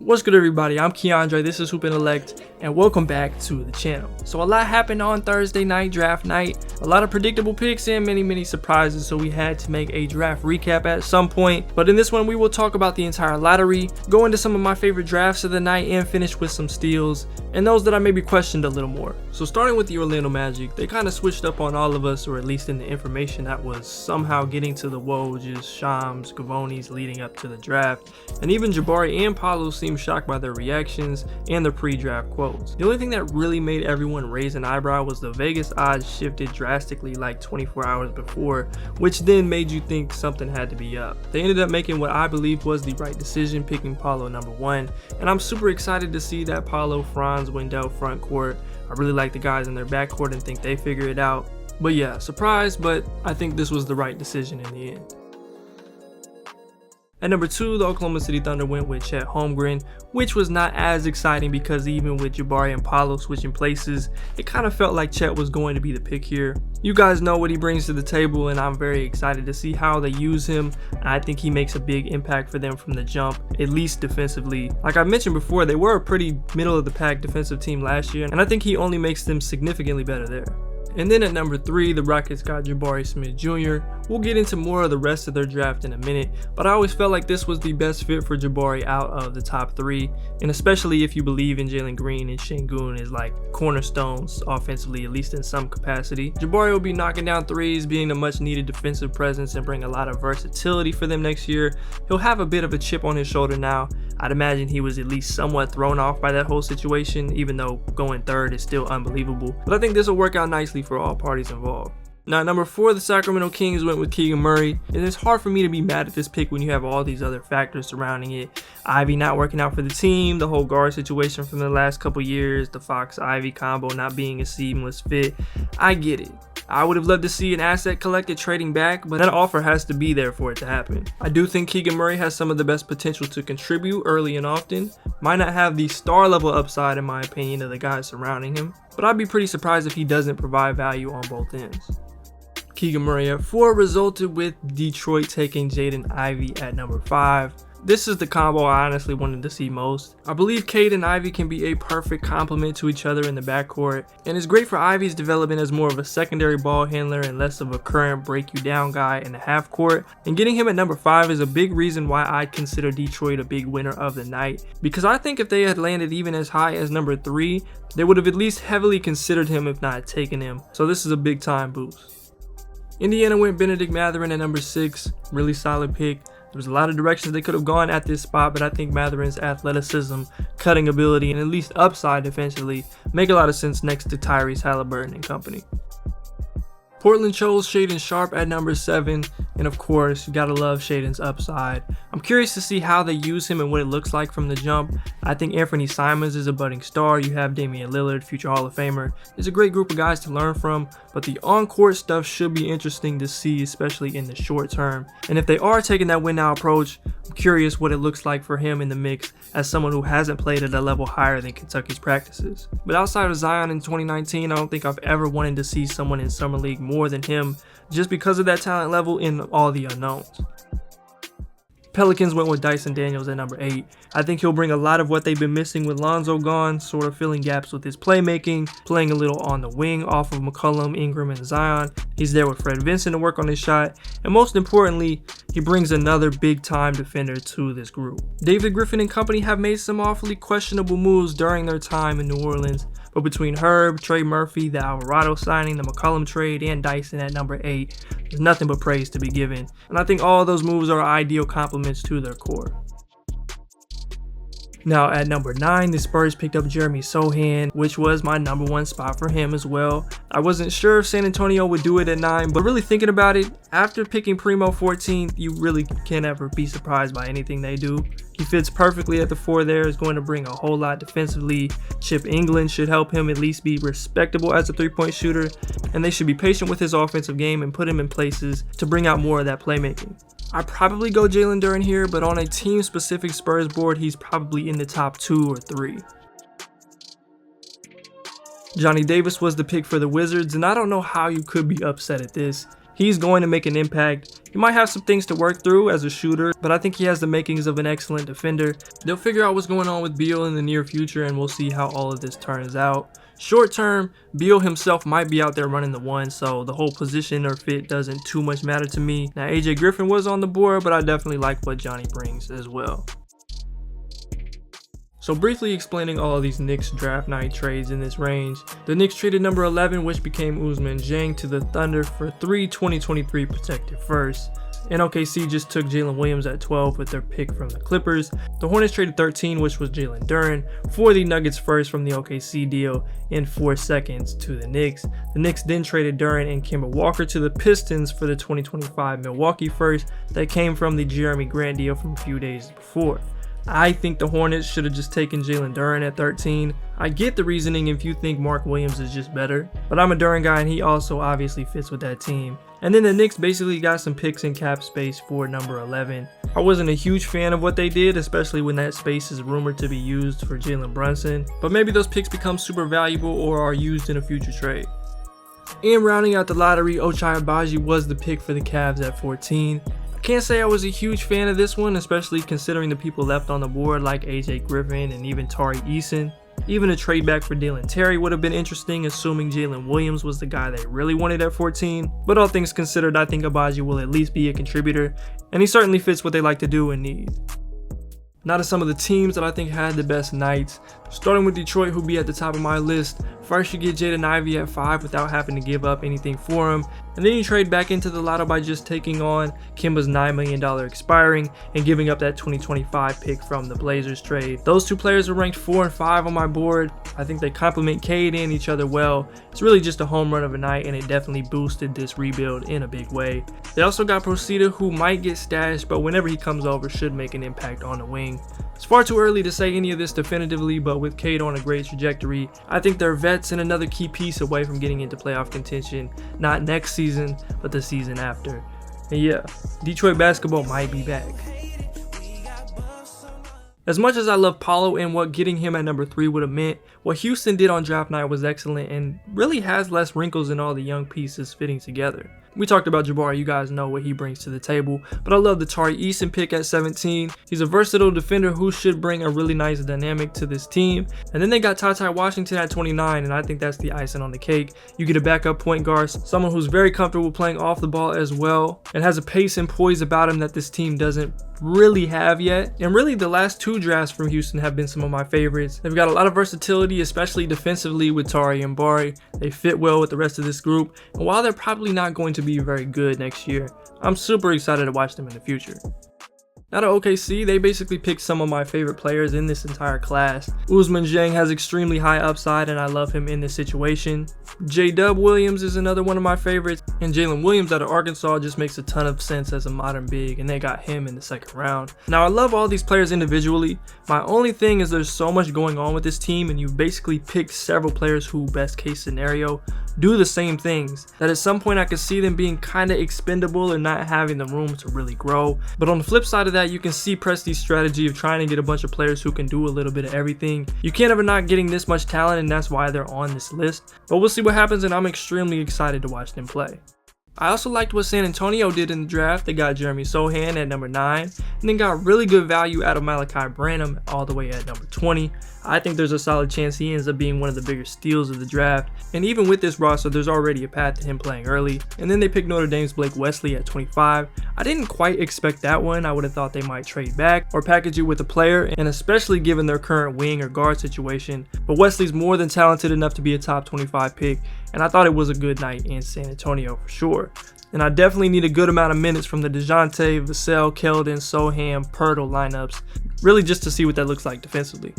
What's good, everybody? I'm Keandre, this is Intellect, and welcome back to the channel. So a lot happened on Thursday night, draft night. A lot of predictable picks and many surprises, so we had to make a draft recap at some point. But in this one, we will talk about the entire lottery, go into some of my favorite drafts of the night, and finish with some steals, and those that I maybe questioned a little more. So starting with the Orlando Magic, they kind of switched up on all of us, or at least in the information that was somehow getting to the Wojs, Shams, Gavonis leading up to the draft, and even Jabari and Paolo seemed shocked by their reactions and their pre-draft quotes. The only thing that really made everyone raise an eyebrow was the Vegas odds shifted drastically like 24 hours before, which then made you think something had to be up. They ended up making what I believe was the right decision, picking Paolo number 1, and I'm super excited to see that Paolo, Franz, Wendell front court. I really like the guys in their backcourt and think they figure it out. But yeah, surprised, but I think this was the right decision in the end. At number 2, the Oklahoma City Thunder went with Chet Holmgren, which was not as exciting because even with Jabari and Paolo switching places, it kind of felt like Chet was going to be the pick here. You guys know what he brings to the table, and I'm very excited to see how they use him. I think he makes a big impact for them from the jump, at least defensively. Like I mentioned before, they were a pretty middle of the pack defensive team last year, and I think he only makes them significantly better there. And then at number 3, the Rockets got Jabari Smith Jr. We'll get into more of the rest of their draft in a minute, but I always felt like this was the best fit for Jabari out of the top 3, and especially if you believe in Jalen Green and Şengün as like cornerstones offensively, at least in some capacity. Jabari will be knocking down threes, being a much needed defensive presence, and bring a lot of versatility for them next year. He'll have a bit of a chip on his shoulder now. I'd imagine he was at least somewhat thrown off by that whole situation, even though going third is still unbelievable. But I think this will work out nicely for all parties involved. Now, at number 4, the Sacramento Kings went with Keegan Murray, and it's hard for me to be mad at this pick when you have all these other factors surrounding it. Ivy not working out for the team, the whole guard situation from the last couple years, the Fox-Ivy combo not being a seamless fit. I get it. I would have loved to see an asset collected trading back, but that offer has to be there for it to happen. I do think Keegan Murray has some of the best potential to contribute early and often. Might not have the star level upside in my opinion of the guys surrounding him, but I'd be pretty surprised if he doesn't provide value on both ends. Keegan Murray at 4 resulted with Detroit taking Jaden Ivey at number 5. This is the combo I honestly wanted to see most. I believe Cade and Ivy can be a perfect complement to each other in the backcourt, and it's great for Ivy's development as more of a secondary ball handler and less of a current break you down guy in the half court. And getting him at number 5 is a big reason why I consider Detroit a big winner of the night, because I think if they had landed even as high as number 3, they would have at least heavily considered him if not taken him. So this is a big time boost. Indiana went Benedict Mathurin at number 6, really solid pick. There was a lot of directions they could have gone at this spot, but I think Mathurin's athleticism, cutting ability, and at least upside defensively make a lot of sense next to Tyrese Halliburton and company. Portland chose Shaedon Sharpe at number 7, and of course, you gotta love Shaedon's upside. I'm curious to see how they use him and what it looks like from the jump. I think Anthony Simons is a budding star. You have Damian Lillard, future Hall of Famer. It's a great group of guys to learn from, but the on-court stuff should be interesting to see, especially in the short term. And if they are taking that win-now approach, I'm curious what it looks like for him in the mix as someone who hasn't played at a level higher than Kentucky's practices. But outside of Zion in 2019, I don't think I've ever wanted to see someone in Summer League more than him, just because of that talent level and all the unknowns. Pelicans went with Dyson Daniels at number 8. I think he'll bring a lot of what they've been missing with Lonzo gone, sort of filling gaps with his playmaking, playing a little on the wing off of McCollum, Ingram, and Zion. He's there with Fred Vincent to work on his shot, and most importantly, he brings another big-time defender to this group. David Griffin and company have made some awfully questionable moves during their time in New Orleans, but between Herb, Trey Murphy, the Alvarado signing, the McCollum trade, and Dyson at number 8, there's nothing but praise to be given, and I think all of those moves are ideal complements to their core. Now at number 9, the Spurs picked up Jeremy Sohan, which was my number 1 spot for him as well. I wasn't sure if San Antonio would do it at 9, but really thinking about it, after picking Primo 14th, you really can't ever be surprised by anything they do. He fits perfectly at the 4 there, is going to bring a whole lot defensively. Chip England should help him at least be respectable as a 3-point shooter, and they should be patient with his offensive game and put him in places to bring out more of that playmaking. I'd probably go Jalen Duren here, but on a team-specific Spurs board, he's probably in the top 2 or 3. Johnny Davis was the pick for the Wizards, and I don't know how you could be upset at this. He's going to make an impact, He might have some things to work through as a shooter, but I think he has the makings of an excellent defender. They'll figure out what's going on with Beal in the near future, and we'll see how all of this turns out. Short term, Beal himself might be out there running the one, so the whole position or fit doesn't too much matter to me. Now, AJ Griffin was on the board, but I definitely like what Johnny brings as well. So briefly explaining all of these Knicks draft night trades in this range, the Knicks traded number 11, which became Ousmane Dieng, to the Thunder for 3 2023 protected firsts. And OKC just took Jalen Williams at 12 with their pick from the Clippers. The Hornets traded 13, which was Jalen Duren, for the Nuggets first from the OKC deal in 4 seconds to the Knicks. The Knicks then traded Duren and Kemba Walker to the Pistons for the 2025 Milwaukee first that came from the Jeremy Grant deal from a few days before. I think the Hornets should have just taken Jalen Duren at 13. I get the reasoning if you think Mark Williams is just better, but I'm a Duren guy and he also obviously fits with that team. And then the Knicks basically got some picks and cap space for number 11. I wasn't a huge fan of what they did, especially when that space is rumored to be used for Jalen Brunson, but maybe those picks become super valuable or are used in a future trade. And rounding out the lottery, Ochai Agbaji was the pick for the Cavs at 14. I can't say I was a huge fan of this one, especially considering the people left on the board like AJ Griffin and even Tari Eason. Even a trade back for Dalen Terry would have been interesting, assuming Jalen Williams was the guy they really wanted at 14. But all things considered, I think Agbaji will at least be a contributor, and he certainly fits what they like to do and need. Now to some of the teams that I think had the best nights. Starting with Detroit, who'll be at the top of my list. First, you get Jaden Ivey at 5 without having to give up anything for him. And then you trade back into the lotto by just taking on Kemba's $9 million expiring and giving up that 2025 pick from the Blazers trade. Those two players are ranked 4 and 5 on my board. I think they complement Cade and each other well. It's really just a home run of a night, and it definitely boosted this rebuild in a big way. They also got Procida, who might get stashed, but whenever he comes over should make an impact on the wing. It's far too early to say any of this definitively, but with Cade on a great trajectory, I think they're vets and another key piece away from getting into playoff contention, not next season, but the season after. And yeah, Detroit basketball might be back. As much as I love Paolo and what getting him at number 3 would have meant, what Houston did on draft night was excellent and really has less wrinkles in all the young pieces fitting together. We talked about Jabari, you guys know what he brings to the table, but I love the Tari Eason pick at 17. He's a versatile defender who should bring a really nice dynamic to this team. And then they got Ty Washington at 29, and I think that's the icing on the cake. You get a backup point guard, someone who's very comfortable playing off the ball as well, and has a pace and poise about him that this team doesn't really have yet. And really the last 2 drafts from Houston have been some of my favorites. They've got a lot of versatility, especially defensively with Tari and Bari. They fit well with the rest of this group, and while they're probably not going to be very good next year, I'm super excited to watch them in the future. Now to OKC, they basically picked some of my favorite players in this entire class. Ousmane Dieng has extremely high upside and I love him in this situation. J-Dub Williams is another one of my favorites, and Jalen Williams out of Arkansas just makes a ton of sense as a modern big, and they got him in the 2nd round. Now I love all these players individually. My only thing is there's so much going on with this team, and you've basically picked several players who, best case scenario, do the same things, that at some point I could see them being kind of expendable and not having the room to really grow. But on the flip side of that, you can see Presti's strategy of trying to get a bunch of players who can do a little bit of everything. You can't ever not getting this much talent, and that's why they're on this list. But we'll see what happens, and I'm extremely excited to watch them play. I also liked what San Antonio did in the draft. They got Jeremy Sohan at number 9, and then got really good value out of Malachi Branham all the way at number 20. I think there's a solid chance he ends up being one of the bigger steals of the draft, and even with this roster, there's already a path to him playing early. And then they picked Notre Dame's Blake Wesley at 25. I didn't quite expect that one. I would have thought they might trade back or package it with a player, and especially given their current wing or guard situation. But Wesley's more than talented enough to be a top 25 pick, and I thought it was a good night in San Antonio for sure. And I definitely need a good amount of minutes from the DeJounte, Vassell, Keldon, Soham, Pirtle lineups, really just to see what that looks like defensively.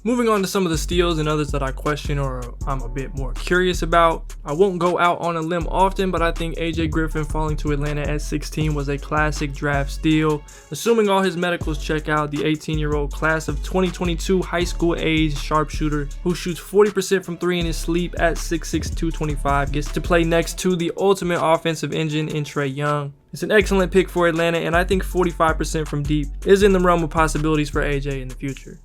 Moving on to some of the steals and others that I question or I'm a bit more curious about. I won't go out on a limb often, but I think AJ Griffin falling to Atlanta at 16 was a classic draft steal. Assuming all his medicals check out, the 18-year-old class of 2022 high school age sharpshooter who shoots 40% from 3 in his sleep at 6'6", 225 gets to play next to the ultimate offensive engine in Trae Young. It's an excellent pick for Atlanta, and I think 45% from deep is in the realm of possibilities for AJ in the future.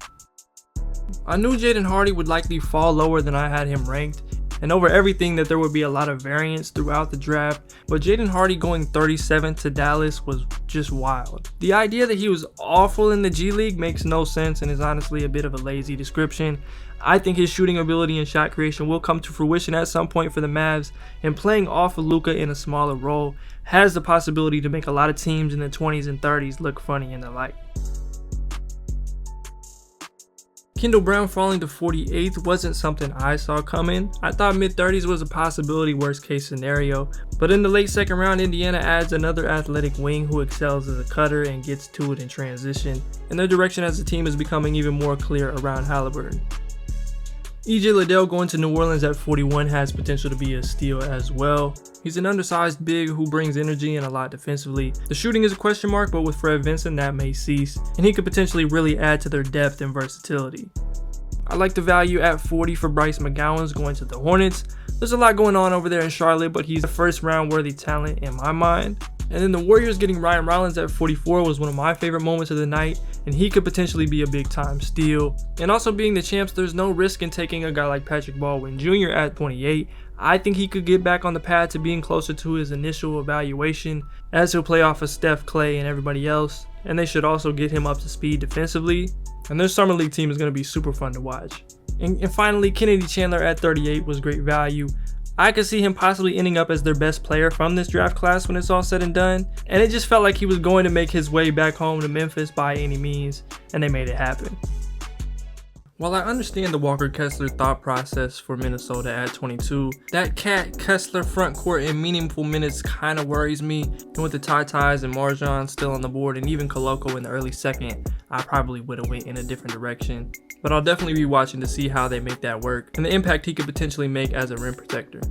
I knew Jaden Hardy would likely fall lower than I had him ranked, and over everything that there would be a lot of variance throughout the draft, but Jaden Hardy going 37th to Dallas was just wild. The idea that he was awful in the G League makes no sense and is honestly a bit of a lazy description. I think his shooting ability and shot creation will come to fruition at some point for the Mavs, and playing off of Luka in a smaller role has the possibility to make a lot of teams in the 20s and 30s look funny in the light. Kendall Brown falling to 48th wasn't something I saw coming. I thought mid-30s was a possibility worst case scenario, but in the late second round, Indiana adds another athletic wing who excels as a cutter and gets to it in transition, and their direction as a team is becoming even more clear around Halliburton. EJ Liddell going to New Orleans at 41 has potential to be a steal as well. He's an undersized big who brings energy and a lot defensively. The shooting is a question mark, but with Fred Vincent that may cease, and he could potentially really add to their depth and versatility. I like the value at 40 for Bryce McGowan's going to the Hornets. There's a lot going on over there in Charlotte, but he's a first round worthy talent in my mind. And then the Warriors getting Ryan Rollins at 44 was one of my favorite moments of the night, and he could potentially be a big time steal. And also being the champs, there's no risk in taking a guy like Patrick Baldwin Jr. at 28. I think he could get back on the path to being closer to his initial evaluation, as he'll play off of Steph, Clay, and everybody else. And they should also get him up to speed defensively. And their summer league team is going to be super fun to watch. And finally, Kennedy Chandler at 38 was great value. I could see him possibly ending up as their best player from this draft class when it's all said and done, and it just felt like he was going to make his way back home to Memphis by any means, and they made it happen. While I understand the Walker Kessler thought process for Minnesota at 22, that Cat Kessler front court in meaningful minutes kind of worries me, and with the Ties and Marjan still on the board and even Koloko in the early second, I probably would have went in a different direction. But I'll definitely be watching to see how they make that work and the impact he could potentially make as a rim protector.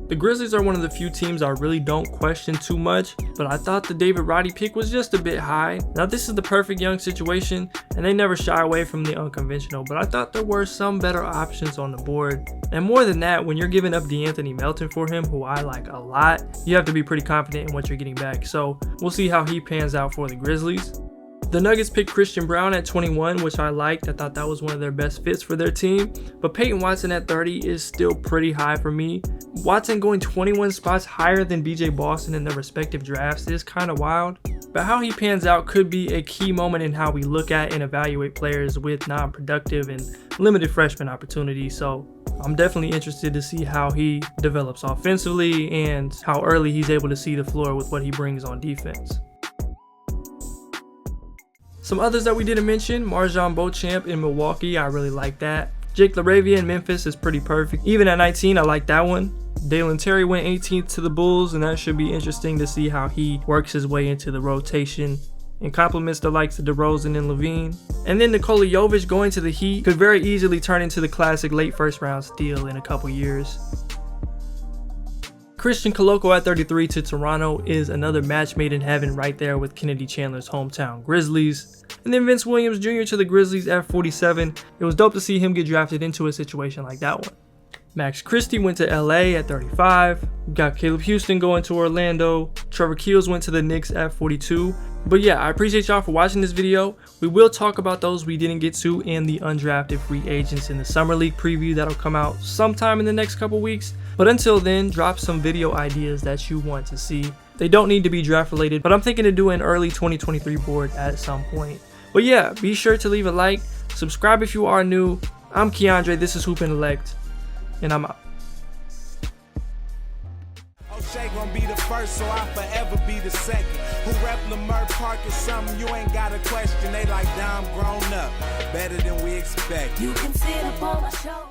The Grizzlies are one of the few teams I really don't question too much, but I thought the David Roddy pick was just a bit high. Now this is the perfect young situation, and they never shy away from the unconventional, but I thought there were some better options on the board. And more than that, when you're giving up DeAnthony Melton for him, who I like a lot, you have to be pretty confident in what you're getting back. So we'll see how he pans out for the Grizzlies. The Nuggets picked Christian Brown at 21, which I liked. I thought that was one of their best fits for their team. But Peyton Watson at 30 is still pretty high for me. Watson going 21 spots higher than BJ Boston in their respective drafts is kind of wild. But how he pans out could be a key moment in how we look at and evaluate players with non-productive and limited freshman opportunities. So I'm definitely interested to see how he develops offensively and how early he's able to see the floor with what he brings on defense. Some others that we didn't mention, Marjan Beauchamp in Milwaukee, I really like that. Jake LaRavia in Memphis is pretty perfect. Even at 19, I like that one. Dalen Terry went 18th to the Bulls, and that should be interesting to see how he works his way into the rotation and complements the likes of DeRozan and Levine. And then Nikola Jovic going to the Heat could very easily turn into the classic late first round steal in a couple years. Christian Koloko at 33 to Toronto is another match made in heaven right there with Kennedy Chandler's hometown Grizzlies. And then Vince Williams Jr. to the Grizzlies at 47. It was dope to see him get drafted into a situation like that one. Max Christie went to LA at 35. We got Caleb Houston going to Orlando. Trevor Keels went to the Knicks at 42. But yeah, I appreciate y'all for watching this video. We will talk about those we didn't get to and the undrafted free agents in the Summer League preview that'll come out sometime in the next couple weeks. But until then, drop some video ideas that you want to see. They don't need to be draft related, but I'm thinking to do an early 2023 board at some point. But yeah, be sure to leave a like, subscribe if you are new. I'm Keandre, this is Intellect, and I'm out. O'Shea gonna be the first, so I'll forever be the second. Who rep Lamar Park is something you ain't got a question. They like, damn, grown up, better than we expect. You can see it upon my show.